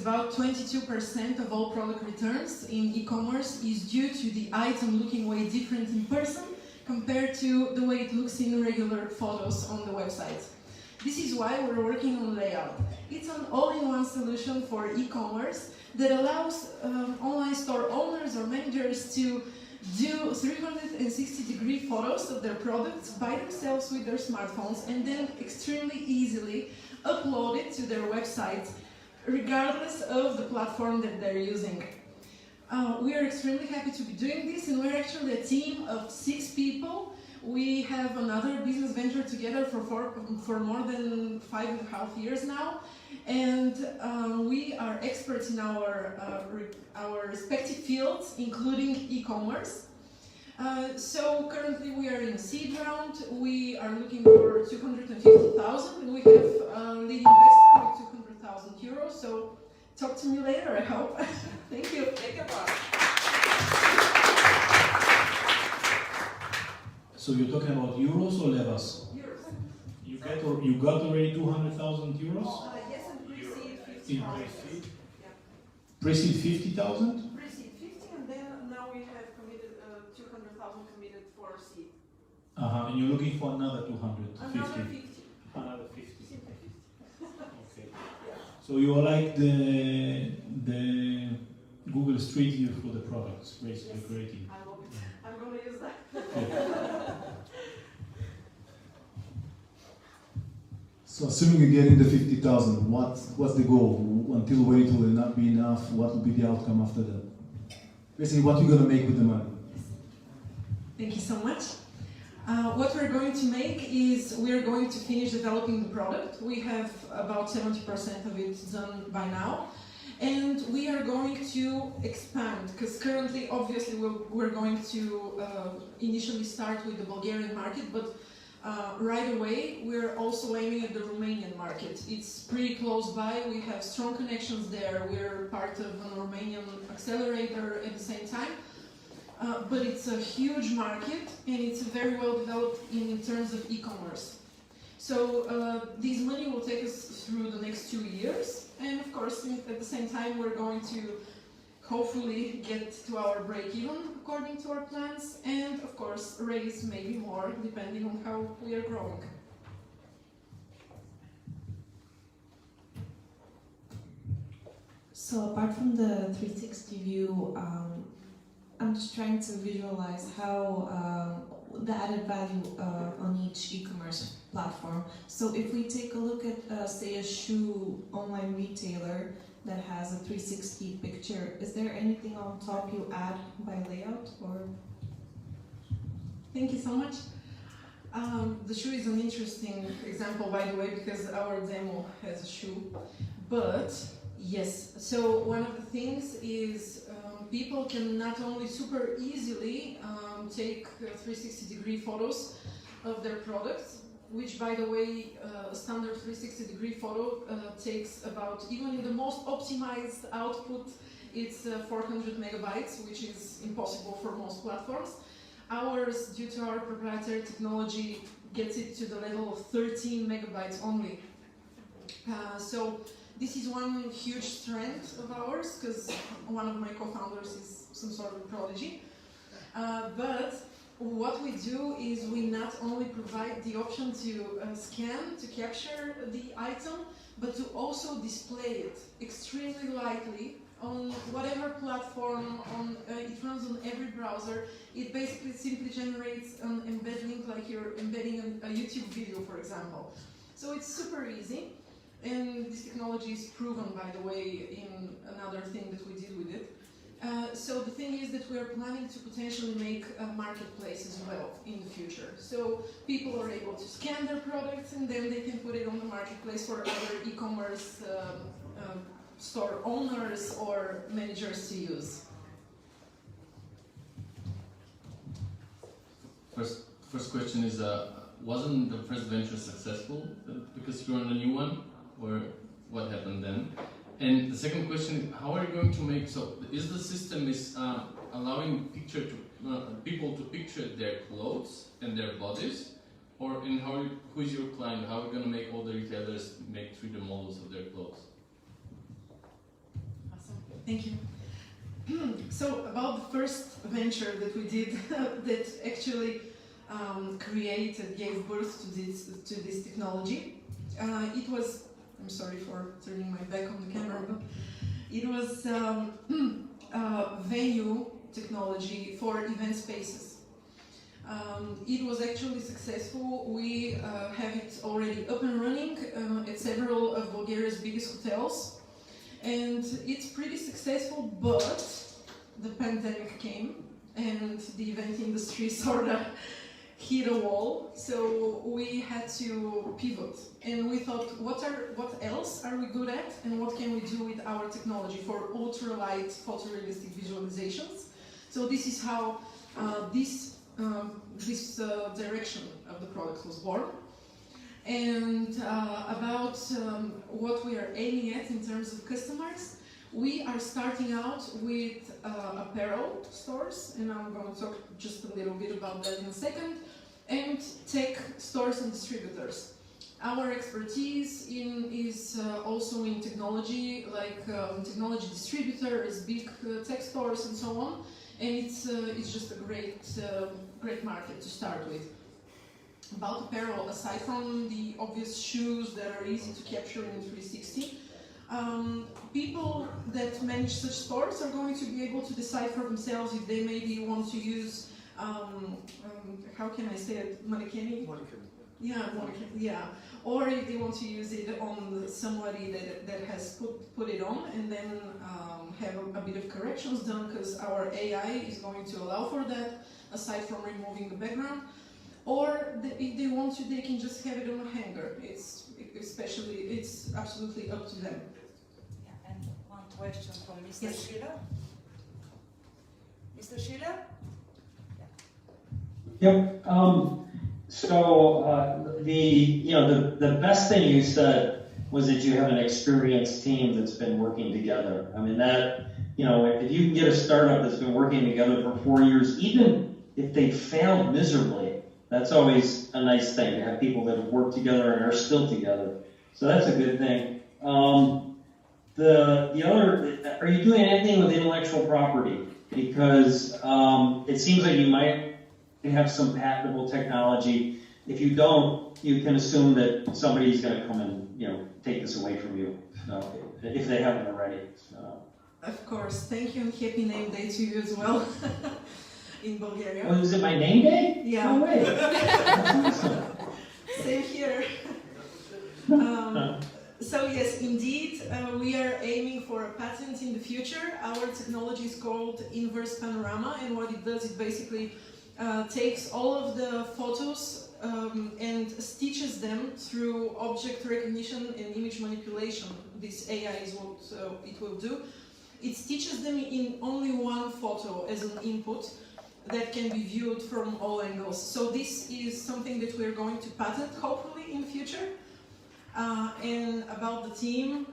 about 22% of all product returns in e-commerce is due to the item looking way different in person compared to the way it looks in regular photos on the website. This is why we're working on layout. It's an all-in-one solution for e-commerce that allows online store owners or managers to do 360-degree photos of their products by themselves with their smartphones and then extremely easily upload it to their website regardless of the platform that they're using. We are extremely happy to be doing this, and we're actually a team of 6 people. We have another business venture together for more than 5.5 years now, and we are experts in our respective fields, including e-commerce. So currently we are in a seed round. We are looking for 250,000, and we have a lead investor with 200,000 euros. So talk to me later, I hope. Thank you. Take a part. So you're talking about euros or levas? Euros. You got already 200,000 euros? Yes, and pre-seed 50,000. Pre-seed 50,000? Pre-seed 50, and then now we have committed 200,000 committed for seed. And you're looking for another 250? Another 50. Another 50. Simply 50. Okay. Yeah. So you're like the Google Street View for the products, basically Yes. creating. I love it. I'm going to use that. So assuming you get in the 50,000, what's the goal? Until when it will not be enough? What will be the outcome after that? Basically, what are you going to make with the money? Thank you so much. What we're going to make is we're going to finish developing the product. We have about 70% of it done by now. And we are going to expand, because currently, obviously, we're going to initially start with the Bulgarian market, but right away, we're also aiming at the Romanian market. It's pretty close by, we have strong connections there, we're part of a Romanian accelerator at the same time. But it's a huge market, and it's very well developed in terms of e-commerce. So this money will take us through the next 2 years, and of course, at the same time, we're going to hopefully get to our break-even according to our plans, and of course, raise maybe more depending on how we are growing. So apart from the 360 view, I'm just trying to visualize how the added value on each e-commerce platform. So if we take a look at, say, a shoe online retailer that has a 360 picture, is there anything on top you add by layout? Or? Thank you so much. The shoe is an interesting example, by the way, because our demo has a shoe. But yes, so one of the things is people can not only super easily take 360-degree photos of their products, which, by the way, a standard 360-degree photo takes about, even in the most optimized output, it's 400 megabytes, which is impossible for most platforms. Ours, due to our proprietary technology, gets it to the level of 13 megabytes only. So this is one huge strength of ours, because one of my co-founders is some sort of prodigy. But what we do is we not only provide the option to scan, to capture the item, but to also display it extremely lightly on whatever platform, it runs on every browser. It basically simply generates an embed link, like you're embedding a YouTube video, for example. So it's super easy, and this technology is proven, by the way, in another thing that we did with it. So the thing is that we are planning to potentially make a marketplace as well in the future. So people are able to scan their products, and then they can put it on the marketplace for other e-commerce store owners or managers to use. First question is, wasn't the first venture successful because you're on a new one, or what happened then? And the second question, how are you going to make, so is the system allowing people to picture their clothes and their bodies, or who is your client? How are you going to make all the retailers make 3D models of their clothes? Thank you. So about the first venture that we did that actually gave birth to this technology, it was, I'm sorry for turning my back on the camera, but it was venue technology for event spaces. It was actually successful. We have it already up and running at several of Bulgaria's biggest hotels. And it's pretty successful, but the pandemic came and the event industry sort of hit a wall. So we had to pivot, and we thought, what else are we good at, and what can we do with our technology for ultralight photorealistic visualizations? So this is how this direction of the product was born. And about what we are aiming at in terms of customers, we are starting out with apparel stores, and I'm going to talk just a little bit about that in a second, and tech stores and distributors. Our expertise is also in technology, like technology distributors, big tech stores, and so on. And it's just a great market to start with. About apparel, aside from the obvious shoes that are easy to capture in 360, people that manage such stores are going to be able to decide for themselves if they maybe want to use, how can I say it, mannequin? Yeah, mannequin, yeah. Or if they want to use it on somebody that has put it on, and then have a bit of corrections done, because our AI is going to allow for that, aside from removing the background. Or if they want to, they can just have it on a hanger. It's absolutely up to them. Yeah, and one question from Mr. Yes. Schiller. Mr. Schiller? Yep. The best thing you said was that you have an experienced team that's been working together. I mean that, if you can get a startup that's been working together for 4 years, even if they failed miserably, that's always a nice thing to have people that have worked together and are still together. So that's a good thing. Are you doing anything with intellectual property? Because it seems like you might have some patentable technology. If you don't, you can assume that somebody's going to come and take this away from you, if they haven't already. Of course, thank you, and happy name day to you as well. In Bulgaria. Oh, is it my name day? Yeah. No way. Same here. So yes, indeed, we are aiming for a patent in the future. Our technology is called inverse panorama, and what it does, it basically takes all of the photos and stitches them through object recognition and image manipulation. This AI is what it will do. It stitches them in only one photo as an input that can be viewed from all angles. So this is something that we're going to patent, hopefully, in the future. And about the team,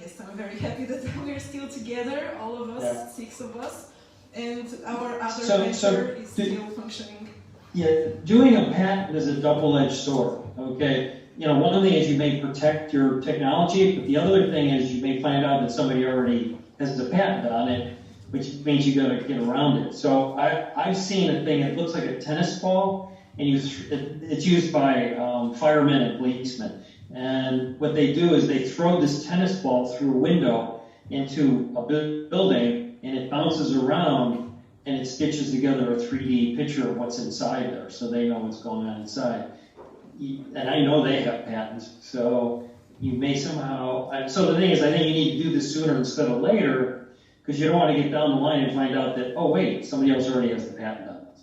yes, I'm very happy that we're still together, all of us, 6 of us, and our other venture is still functioning. Yeah, doing a patent is a double-edged sword, okay? One thing is you may protect your technology, but the other thing is you may find out that somebody already has a patent on it, which means you got to get around it. So I've seen a thing, it looks like a tennis ball, and it's used by firemen and policemen. And what they do is they throw this tennis ball through a window into a building, and it bounces around, and it stitches together a 3D picture of what's inside there, so they know what's going on inside. And I know they have patents, so you may somehow... So the thing is, I think you need to do this sooner instead of later, because you don't want to get down the line and find out that, oh wait, somebody else already has the patent on this.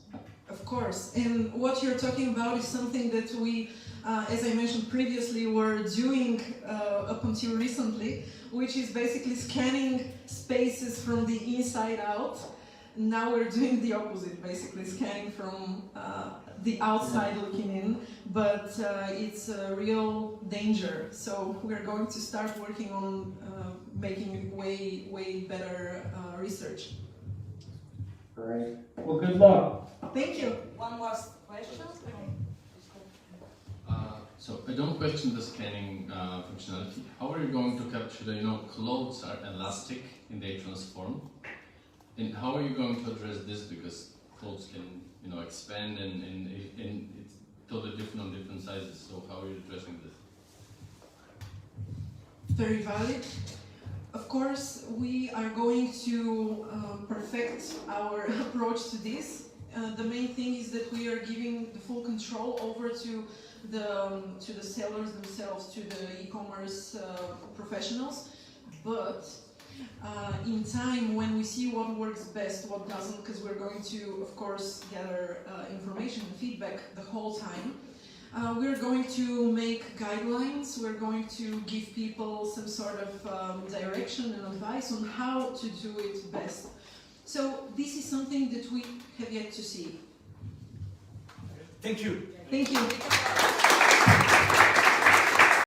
Of course, and what you're talking about is something that we, as I mentioned previously, were doing up until recently, which is basically scanning spaces from the inside out. Now we're doing the opposite, basically scanning from the outside looking in, but it's a real danger. So we're going to start working on making way better research. All right. Well, good luck. Thank you. One last question. So I don't question the scanning functionality. How are you going to capture the, clothes are elastic and they transform? And how are you going to address this? Because clothes can, expand and it's totally different on different sizes. So how are you addressing this? Very valid. Of course, we are going to perfect our approach to this. The main thing is that we are giving the full control over to the sellers themselves, to the e-commerce professionals. But in time, when we see what works best, what doesn't, because we're going to, of course, gather information and feedback the whole time. We're going to make guidelines, we're going to give people some sort of direction and advice on how to do it best. So this is something that we have yet to see. Thank you. Thank you.